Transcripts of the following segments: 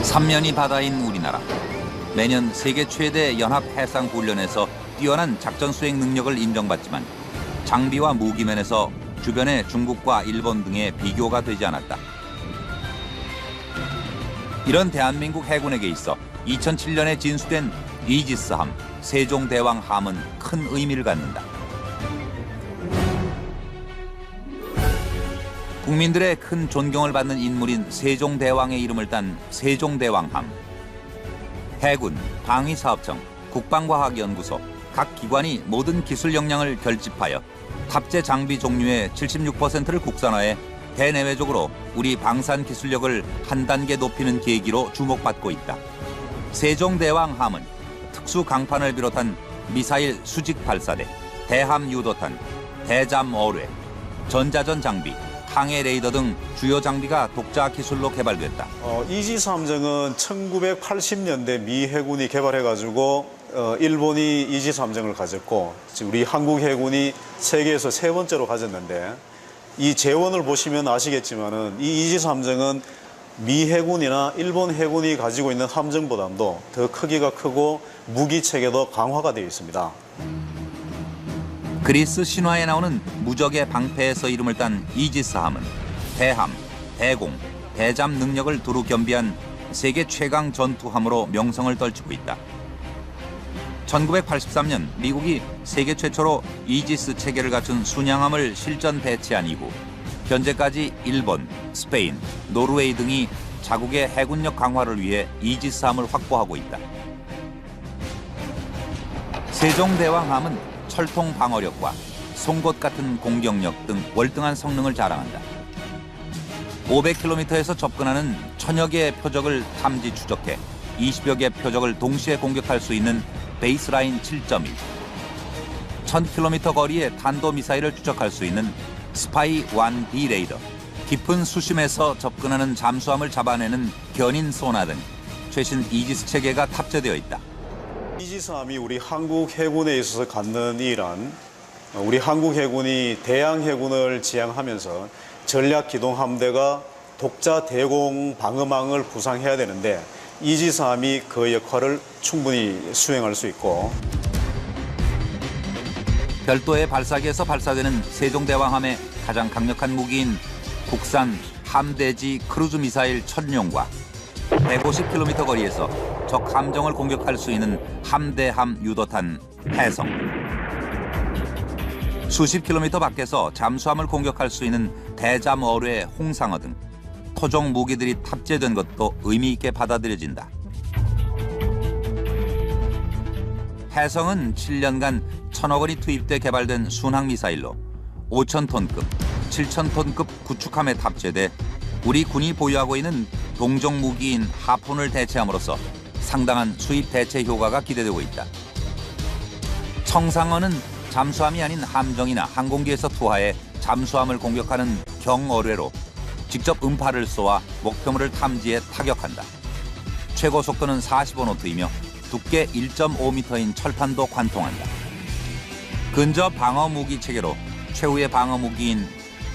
삼면이 바다인 우리나라. 매년 세계 최대 연합 해상 훈련에서 뛰어난 작전 수행 능력을 인정받지만 장비와 무기면에서 주변의 중국과 일본 등의 비교가 되지 않았다. 이런 대한민국 해군에게 있어 2007년에 진수된 이지스함, 세종대왕함은 큰 의미를 갖는다. 국민들의 큰 존경을 받는 인물인 세종대왕의 이름을 딴 세종대왕함. 해군, 방위사업청, 국방과학연구소, 각 기관이 모든 기술 역량을 결집하여 탑재 장비 종류의 76%를 국산화해 대내외적으로 우리 방산 기술력을 한 단계 높이는 계기로 주목받고 있다. 세종대왕함은 특수 강판을 비롯한 미사일 수직 발사대, 대함 유도탄, 대잠 어뢰, 전자전 장비, 항해 레이더 등 주요 장비가 독자 기술로 개발됐다. 이지스 함정은 1980년대 미 해군이 개발해가지고 일본이 이지스 함정을 가졌고 우리 한국 해군이 세계에서 세 번째로 가졌는데 이 재원을 보시면 아시겠지만은 이 이지스 함정은 미 해군이나 일본 해군이 가지고 있는 함정보다도 더 크기가 크고 무기 체계도 강화가 되어 있습니다. 그리스 신화에 나오는 무적의 방패에서 이름을 딴 이지스함은 대함, 대공, 대잠 능력을 두루 겸비한 세계 최강 전투함으로 명성을 떨치고 있다. 1983년 미국이 세계 최초로 이지스 체계를 갖춘 순양함을 실전 배치한 이후 현재까지 일본, 스페인, 노르웨이 등이 자국의 해군력 강화를 위해 이지스함을 확보하고 있다. 세종대왕함은 철통 방어력과 송곳 같은 공격력 등 월등한 성능을 자랑한다. 500km에서 접근하는 1000여 개의 표적을 탐지 추적해 20여 개의 표적을 동시에 공격할 수 있는 베이스라인 7.1, 1000km 거리의 탄도미사일을 추적할 수 있는 스파이 1B 레이더, 깊은 수심에서 접근하는 잠수함을 잡아내는 견인 소나 등 최신 이지스 체계가 탑재되어 있다. 이지스함이 우리 한국 해군에 있어서 갖는 일은 우리 한국 해군이 대양 해군을 지향하면서 전략 기동 함대가 독자 대공 방어망을 구상해야 되는데 이지스함이 그 역할을 충분히 수행할 수 있고 별도의 발사기에서 발사되는 세종대왕함의 가장 강력한 무기인 국산 함대지 크루즈 미사일 천룡과 150km 거리에서 적 함정을 공격할 수 있는 함대함 유도탄 해성, 수십 킬로미터 밖에서 잠수함을 공격할 수 있는 대잠 어뢰 홍상어 등 토종 무기들이 탑재된 것도 의미 있게 받아들여진다. 해성은 7년간 1000억 원이 투입돼 개발된 순항미사일로 5000톤급, 7000톤급 구축함에 탑재돼 우리 군이 보유하고 있는 동종 무기인 하푼을 대체함으로써 상당한 수입 대체 효과가 기대되고 있다. 청상어는 잠수함이 아닌 함정이나 항공기에서 투하해 잠수함을 공격하는 경어뢰로 직접 음파를 쏘아 목표물을 탐지해 타격한다. 최고 속도는 45노트이며 두께 1.5m인 철판도 관통한다. 근접 방어 무기 체계로 최후의 방어 무기인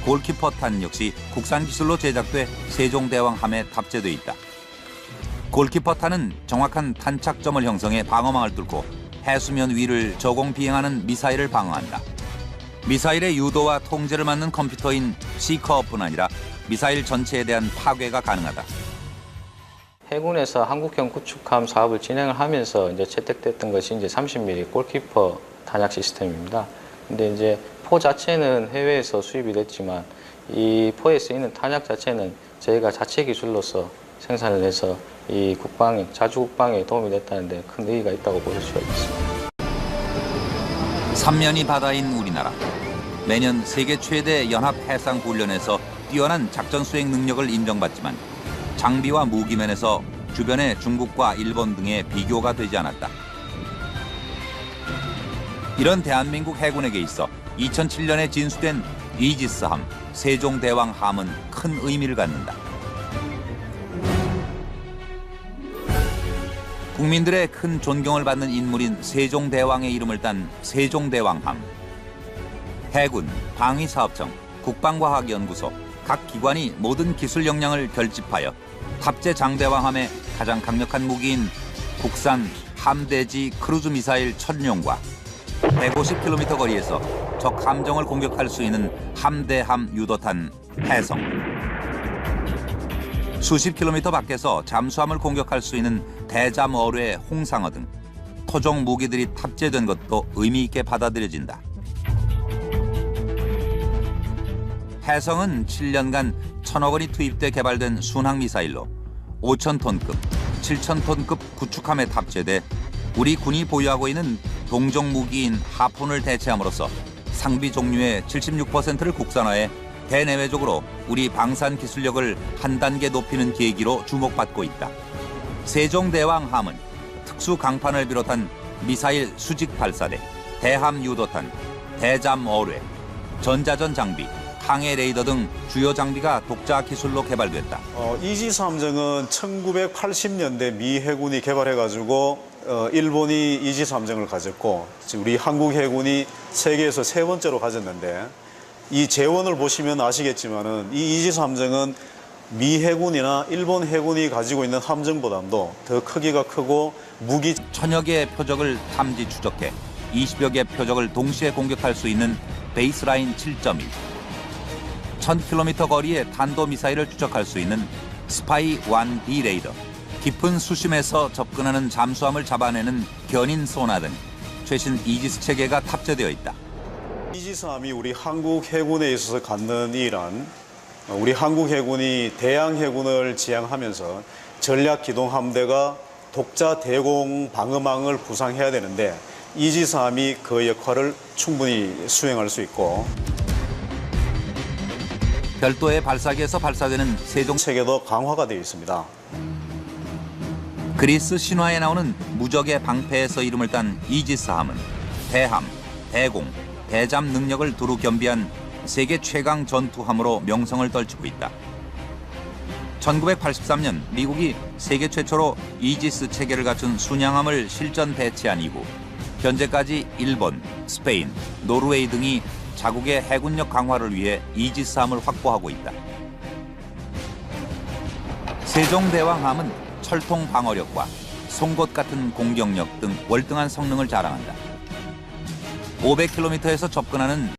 골키퍼탄 역시 국산 기술로 제작돼 세종대왕함에 탑재돼 있다. 골키퍼탄은 정확한 탄착점을 형성해 방어망을 뚫고 해수면 위를 저공 비행하는 미사일을 방어한다. 미사일의 유도와 통제를 맡는 컴퓨터인 시커뿐 아니라 미사일 전체에 대한 파괴가 가능하다. 해군에서 한국형 구축함 사업을 진행을 하면서 이제 채택됐던 것이 이제 30mm 골키퍼 탄약 시스템입니다. 근데 이제 포 자체는 해외에서 수입이 됐지만 이 포에 쓰이는 탄약 자체는 저희가 자체 기술로서 생산을 해서 이 국방에, 자주 국방에 도움이 됐다는 데 큰 의의가 있다고 볼 수가 있습니다. 삼면이 바다인 우리나라. 매년 세계 최대 연합 해상 훈련에서 뛰어난 작전 수행 능력을 인정받지만 장비와 무기면에서 주변의 중국과 일본 등의 비교가 되지 않았다. 이런 대한민국 해군에게 있어 2007년에 진수된 이지스함, 세종대왕함은 큰 의미를 갖는다. 국민들의 큰 존경을 받는 인물인 세종대왕의 이름을 딴 세종대왕함. 해군, 방위사업청, 국방과학연구소, 각 기관이 모든 기술 역량을 결집하여 탑재 장대왕함의 가장 강력한 무기인 국산 함대지 크루즈 미사일 천룡과 150km 거리에서 적 함정을 공격할 수 있는 함대함 유도탄 해성, 수십 킬로미터 밖에서 잠수함을 공격할 수 있는 대잠 어뢰 홍상어 등 토종 무기들이 탑재된 것도 의미 있게 받아들여진다. 해성은 7년간 1,000억 원이 투입돼 개발된 순항 미사일로 5,000톤급, 7,000톤급 구축함에 탑재돼 우리 군이 보유하고 있는 동종 무기인 하푼을 대체함으로써 상비 종류의 76%를 국산화해 대내외적으로 우리 방산 기술력을 한 단계 높이는 계기로 주목받고 있다. 세종대왕함은 특수 강판을 비롯한 미사일 수직 발사대, 대함 유도탄, 대잠 어뢰, 전자전 장비, 항해 레이더 등 주요 장비가 독자 기술로 개발됐다. 이지스 함정은 1980년대 미 해군이 개발해가지고 일본이 이지스 함정을 가졌고 지금 우리 한국 해군이 세계에서 세 번째로 가졌는데 이 재원을 보시면 아시겠지만은 이 이지스 함정은 미 해군이나 일본 해군이 가지고 있는 함정보다도 더 크기가 크고 무기 1,000여 개의 표적을 탐지 추적해 20여 개의 표적을 동시에 공격할 수 있는 베이스라인 7.1, 1,000km 거리의 탄도미사일을 추적할 수 있는 스파이 1B 레이더, 깊은 수심에서 접근하는 잠수함을 잡아내는 견인 소나 등 최신 이지스 체계가 탑재되어 있다. 이지스함이 우리 한국 해군에 있어서 갖는 일은 우리 한국 해군이 대양 해군을 지향하면서 전략 기동 함대가 독자 대공 방어망을 구상해야 되는데 이지스함이 그 역할을 충분히 수행할 수 있고 별도의 발사기에서 발사되는 세종 체계도 강화가 되어 있습니다. 그리스 신화에 나오는 무적의 방패에서 이름을 딴 이지스함은 대함, 대공, 대잠 능력을 두루 겸비한 세계 최강 전투함으로 명성을 떨치고 있다. 1983년 미국이 세계 최초로 이지스 체계를 갖춘 순양함을 실전 배치한 이후 현재까지 일본, 스페인, 노르웨이 등이 자국의 해군력 강화를 위해 이지스함을 확보하고 있다. 세종대왕함은 철통 방어력과 송곳 같은 공격력 등 월등한 성능을 자랑한다. 500km에서 접근하는